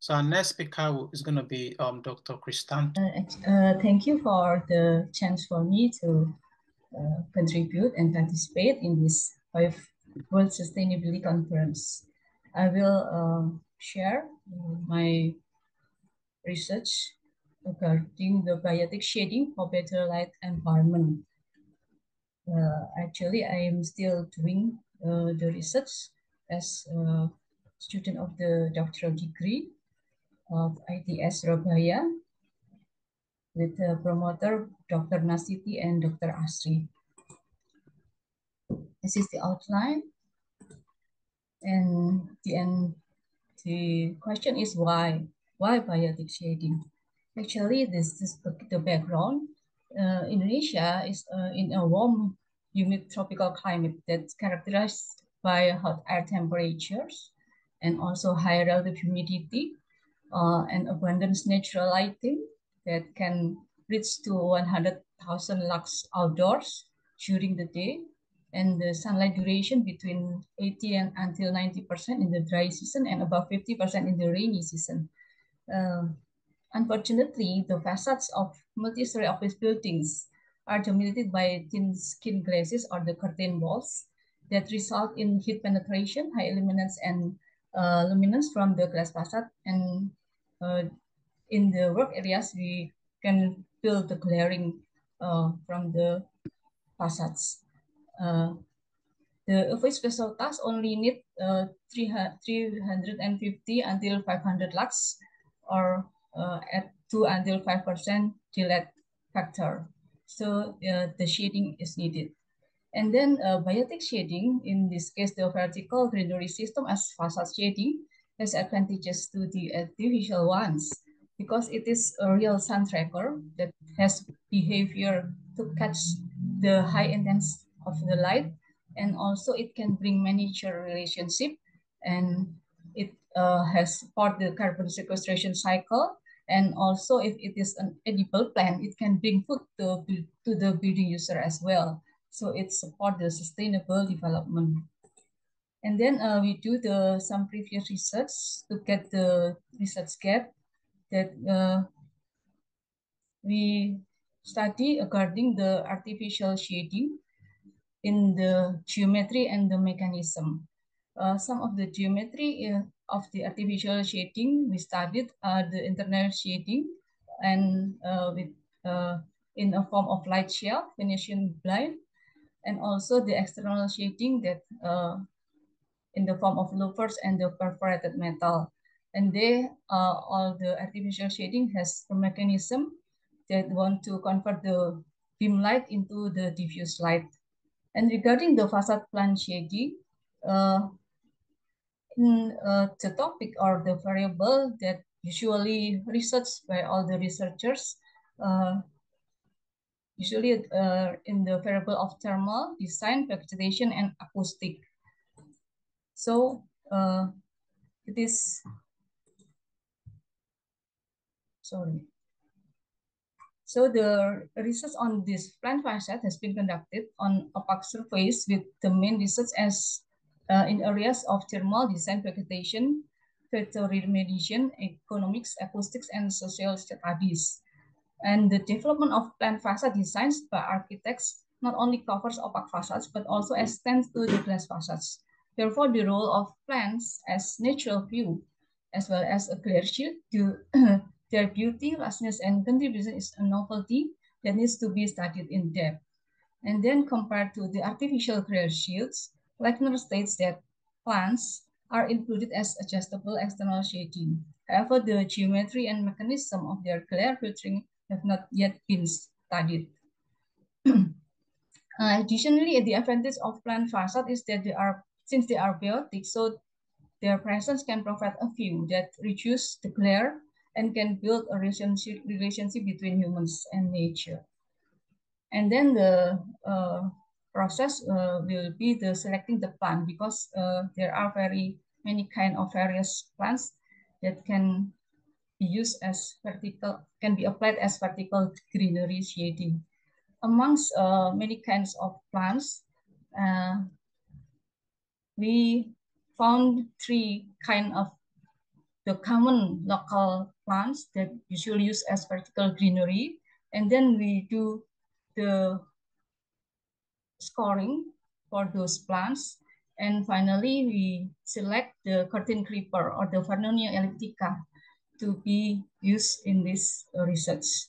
So our next speaker is going to be Dr. Kristanto. Thank you for the chance for me to contribute and participate in this World Sustainability Conference. I will share my research regarding the biotic shading for better light environment. Actually, I am still doing the research as a student of the doctoral degree of ITS Surabaya with the promoter Dr. Nasiti and Dr. Asri. This is the outline. And the question is why? Why biotic shading? Actually, this is the background. Indonesia is in a warm, humid tropical climate that's characterized by hot air temperatures and also high relative humidity and abundant natural lighting that can reach to 100,000 lux outdoors during the day, and the sunlight duration between 80 and until 90% in the dry season and above 50% in the rainy season. Unfortunately, the facades of multi-story office buildings are dominated by thin skin glazes or the curtain walls that result in heat penetration, high luminance, and luminance from the glass facade. And in the work areas, we can feel the glaring from the facades. The office vessel task only need 350 until 500 lux or at 2 until 5% Gillette factor. So the shading is needed. And then biotic shading, in this case, the vertical greenery system as facade shading has advantages to the artificial ones because it is a real sun tracker that has behavior to catch the high intensity of the light, and also it can bring miniature relationship, and it has support the carbon sequestration cycle, and also if it is an edible plant, it can bring food to the building user as well. So it support the sustainable development. And then we do some previous research to get the research gap that we study regarding the artificial shading in the geometry and the mechanism. Some of the geometry of the artificial shading we studied the internal shading and with in a form of light shell, Venetian blind, and also the external shading that in the form of louvers and the perforated metal. And they all the artificial shading has a mechanism that want to convert the beam light into the diffuse light. And regarding the facade plan shading, the topic or the variable that usually researched by all the researchers, usually in the variable of thermal, design, vegetation, and acoustic. So it is, sorry. So the research on this plant facade has been conducted on opaque surface with the main research as in areas of thermal, design, vegetation, vector remediation, economics, acoustics, and social studies. And the development of plant facade designs by architects not only covers opaque facades, but also extends to the glass facades. Therefore, the role of plants as natural view, as well as a clear shield to their beauty, vastness, and contribution is a novelty that needs to be studied in depth. And then compared to the artificial glare shields, Lechner states that plants are included as adjustable external shading. However, the geometry and mechanism of their glare filtering have not yet been studied. Additionally, the advantage of plant facade is that since they are biotic, so their presence can provide a view that reduces the glare and can build a relationship between humans and nature. And then the process will be the selecting the plant, because there are very many kind of various plants that can be used as vertical, can be applied as vertical greenery shading. Amongst many kinds of plants, we found three kind of the common local plants that usually use as vertical greenery. And then we do the scoring for those plants. And finally, we select the curtain creeper or the Vernonia elliptica to be used in this research.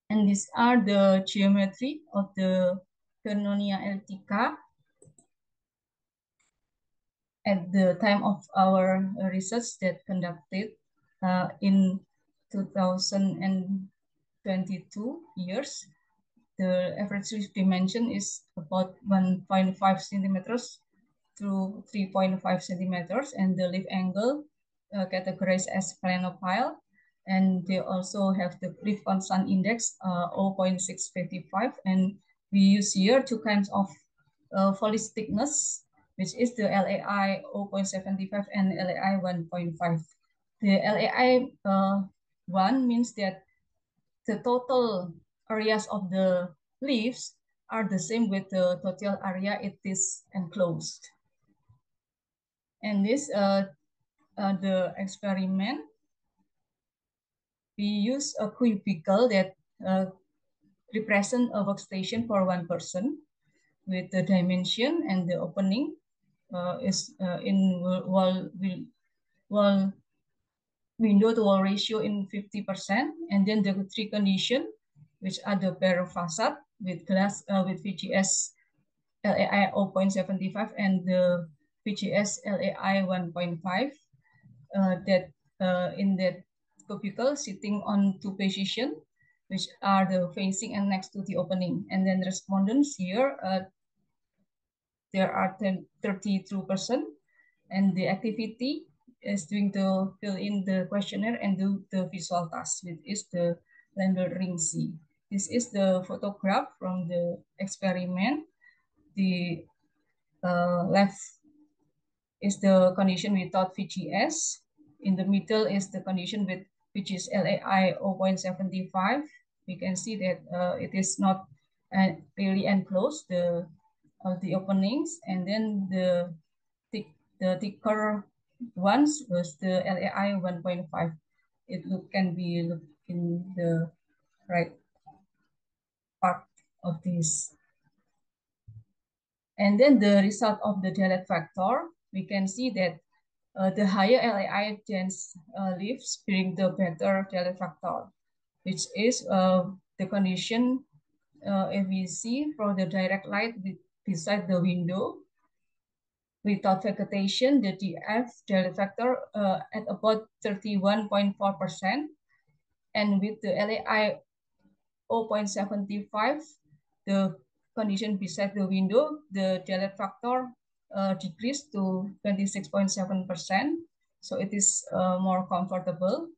And these are the geometry of the Vernonia elliptica at the time of our research that conducted in 2022 years. The average leaf dimension is about 1.5 centimeters through 3.5 centimeters, and the leaf angle categorized as planopile. And they also have the leaf constant index 0.655, and we use here two kinds of foliage thickness, which is the LAI 0.75 and LAI 1.5. The LAI 1 means that the total areas of the leaves are the same with the total area it is enclosed. And this the experiment, we use a cubicle that represent a workstation for one person with the dimension and the opening is in wall window to wall ratio in 50%, and then the three condition, which are the bare facade with glass with VGS LAI 0.75 and the VGS LAI 1.5. That in that cubicle sitting on two position, which are the facing and next to the opening, and then respondents here there are 32%, and the activity is doing to fill in the questionnaire and do the visual task, which is the Lambert ring C. This is the photograph from the experiment. The left is the condition without VGS. In the middle is the condition with which is LAI 0.75. We can see that it is not really enclosed, the openings, and then the thicker ones was the LAI 1.5. It can be looked in the right part of this. And then the result of the Dirac factor, we can see that the higher LAI dense leaves bring the better Dirac factor, which is the condition if we see for the direct light beside the window. Without vegetation, the DF Dirac factor at about 31.4%, and with the LAI 0.75, the condition beside the window, the Dirac factor decreased to 26.7%. So it is more comfortable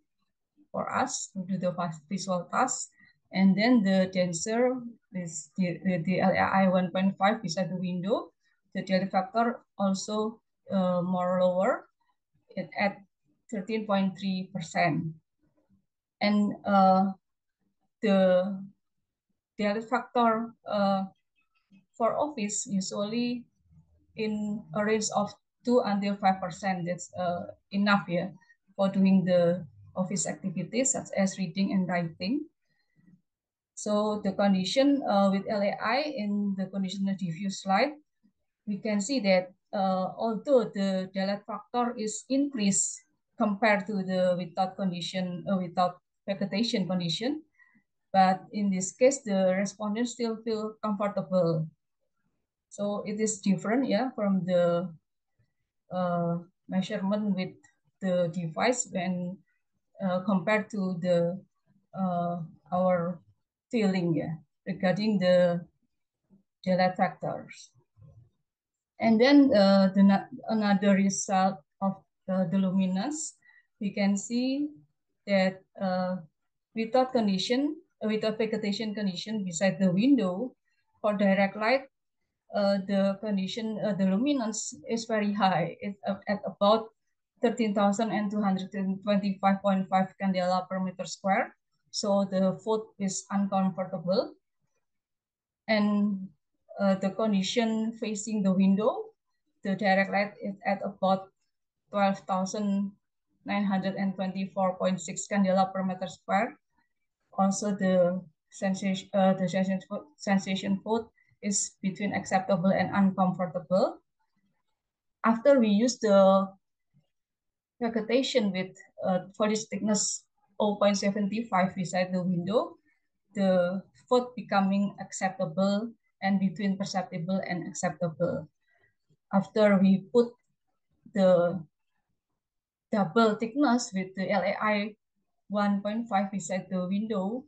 for us to do the visual task. And then the denser is the LAI 1.5 beside the window. The Dirac factor also more lower at 13.3%. And the Dirac factor for office usually in a range of 2 until 5%. That's enough for doing the office activities such as reading and writing. So the condition with LAI in the conditional diffuse light, we can see that although the Dirac factor is increased compared to the without condition, without vegetation condition, but in this case, the respondents still feel comfortable. So it is different, from the measurement with the device when compared to the our feeling, regarding the Dirac factors. And then another result of the luminance, we can see that without vegetation condition beside the window, for direct light, the condition, the luminance is very high. It's at about 13,225.5 candela per meter square. So the foot is uncomfortable. And the condition facing the window, the direct light is at about 12,924.6 candela per meter square. Also, the sensation food is between acceptable and uncomfortable. After we use the vegetation with foliage thickness 0.75 beside the window, the food becoming acceptable and between perceptible and acceptable. After we put the double thickness with the LAI 1.5 beside the window,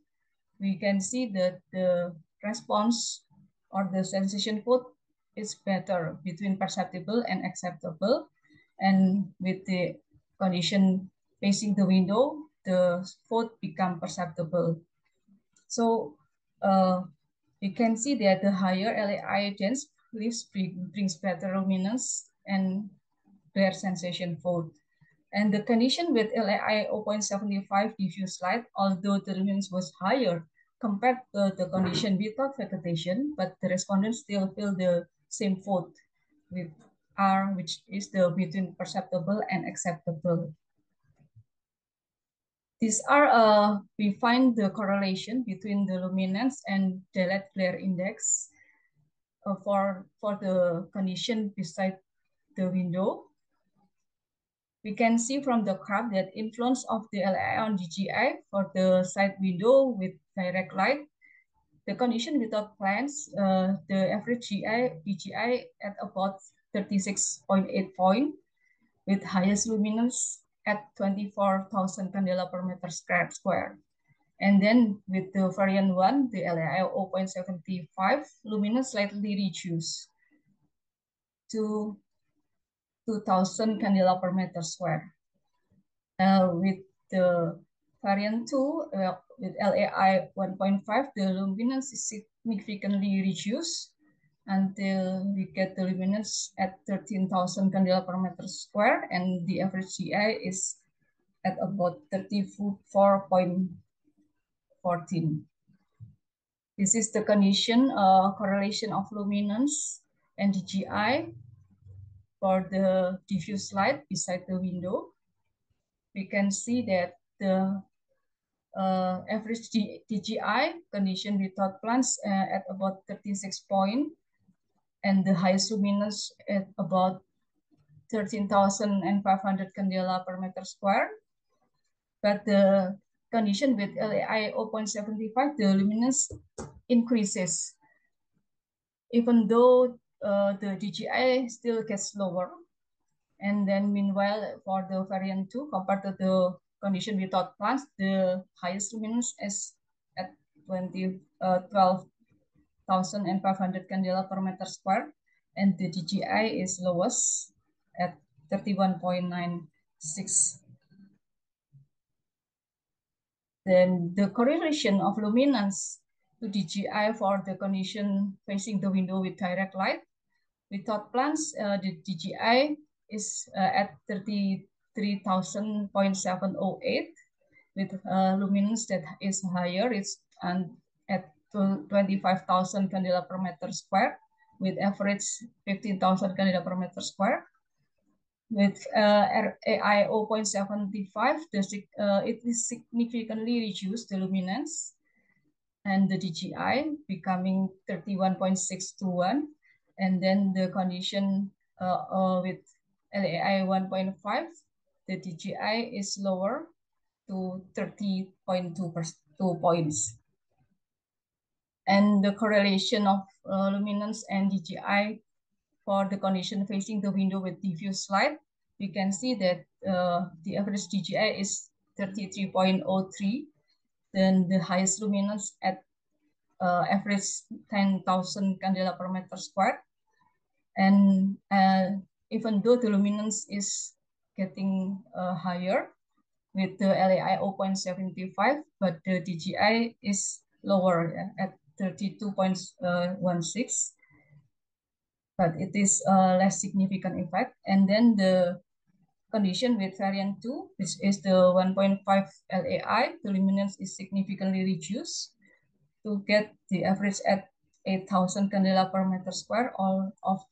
we can see that the response or the sensation food is better between perceptible and acceptable. And with the condition facing the window, the food become perceptible. So you can see that the higher LAI dense leaves brings better luminance and clear sensation food. And the condition with LAI 0.75 diffuse light, although the luminance was higher compared to the condition without vegetation, but the respondents still feel the same food with R, which is the between perceptible and acceptable. These are, we find the correlation between the luminance and daylight glare index for the condition beside the window. We can see from the graph that influence of the LAI on DGI for the side window with direct light. The condition without plants, the average DGI at about 36.8 point with highest luminance at 24,000 candela per meter square. And then with the variant 1, the LAI 0.75, luminance slightly reduced to 2,000 candela per meter square. With the variant 2, with LAI 1.5, the luminance is significantly reduced until we get the luminance at 13,000 candela per meter square, and the average GI is at about 34.14. This is the condition correlation of luminance and DGI for the diffuse light beside the window. We can see that the average DGI condition without plants at about 36 point, and the highest luminance at about 13,500 candela per meter square. But the condition with LAI 0.75, the luminance increases, even though the DGI still gets lower. And then meanwhile, for the variant 2, compared to the condition without plants, the highest luminance is at 12,500 candela per meter square, and the DGI is lowest at 31.96. Then the correlation of luminance to DGI for the condition facing the window with direct light. Without plants, the DGI is at 33,000.708 with luminance that is higher. It's at 25,000 candela per meter square with average 15,000 candela per meter square. With AI 0.75, it is significantly reduced the luminance and the DGI becoming 31.621. And then the condition with LAI 1.5, the DGI is lower to 30.2 points. And the correlation of luminance and DGI for the condition facing the window with diffuse light, we can see that the average DGI is 33.03. Then the highest luminance at average 10,000 candela per meter square. And even though the luminance is getting higher with the LAI 0.75, but the DGI is lower at 32.16. But it is a less significant effect. And then the condition with variant 2, which is the 1.5 LAI, the luminance is significantly reduced to get the average at 8,000 candela per meter square. All of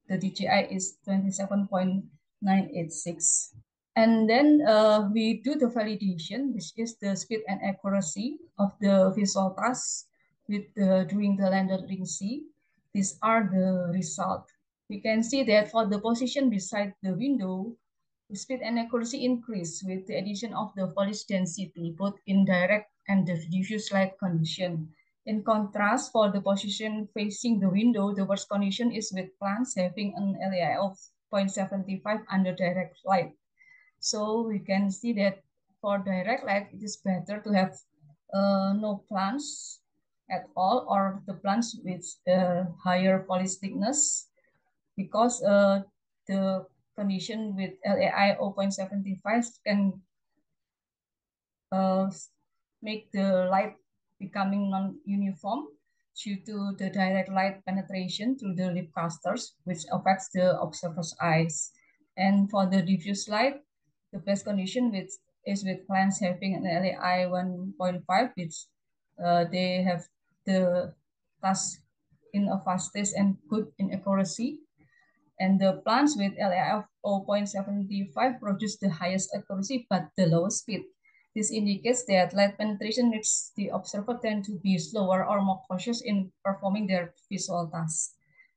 the DGI is 27.9 986. And then we do the validation, which is the speed and accuracy of the visual task with doing the rendering C. These are the results. We can see that for the position beside the window, the speed and accuracy increase with the addition of the foliage density, both in direct and the diffuse light condition. In contrast, for the position facing the window, the worst condition is with plants having an LAI of 0.75 under direct light. So we can see that for direct light, it is better to have no plants at all, or the plants with higher foliage thickness, because the condition with LAI 0.75 can make the light becoming non-uniform due to the direct light penetration through the lip clusters, which affects the observer's eyes. And for the diffuse light, the best condition is with plants having an LAI 1.5, which they have the task in a fastest and good in accuracy. And the plants with LAI of 0.75 produce the highest accuracy but the lowest speed. This indicates that light penetration makes the observer tend to be slower or more cautious in performing their visual tasks.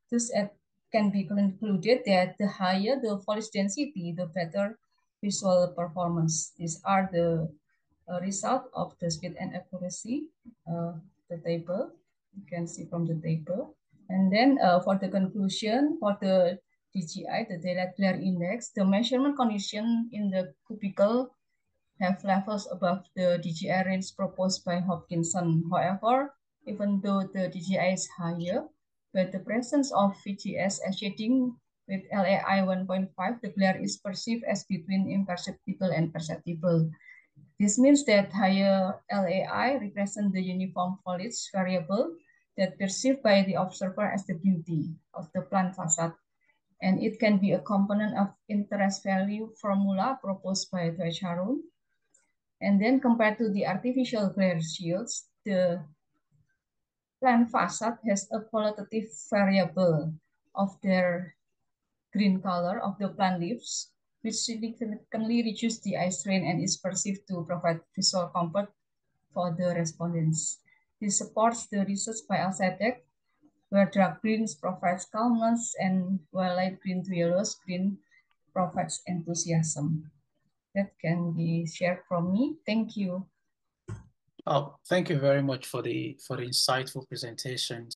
Thus, it can be concluded that the higher the foliage density, the better visual performance. These are the result of the speed and accuracy, the table. You can see from the table. And then for the conclusion, for the DGI, the daylight glare index, the measurement condition in the cubicle have levels above the DGI range proposed by Hopkinson. However, even though the DGI is higher, but the presence of VGS as shading with LAI 1.5, the glare is perceived as between imperceptible and perceptible. This means that higher LAI represent the uniform foliage variable that perceived by the observer as the beauty of the plant facade. And it can be a component of interest value formula proposed by Dwecharoen. And then compared to the artificial glare shields, the plant facade has a qualitative variable of their green color of the plant leaves, which significantly reduces the eye strain and is perceived to provide visual comfort for the respondents. This supports the research by Alsedek, where dark greens provides calmness and while light green to yellowish green provides enthusiasm. That can be shared from me. Thank you. Oh, thank you very much for the insightful presentation.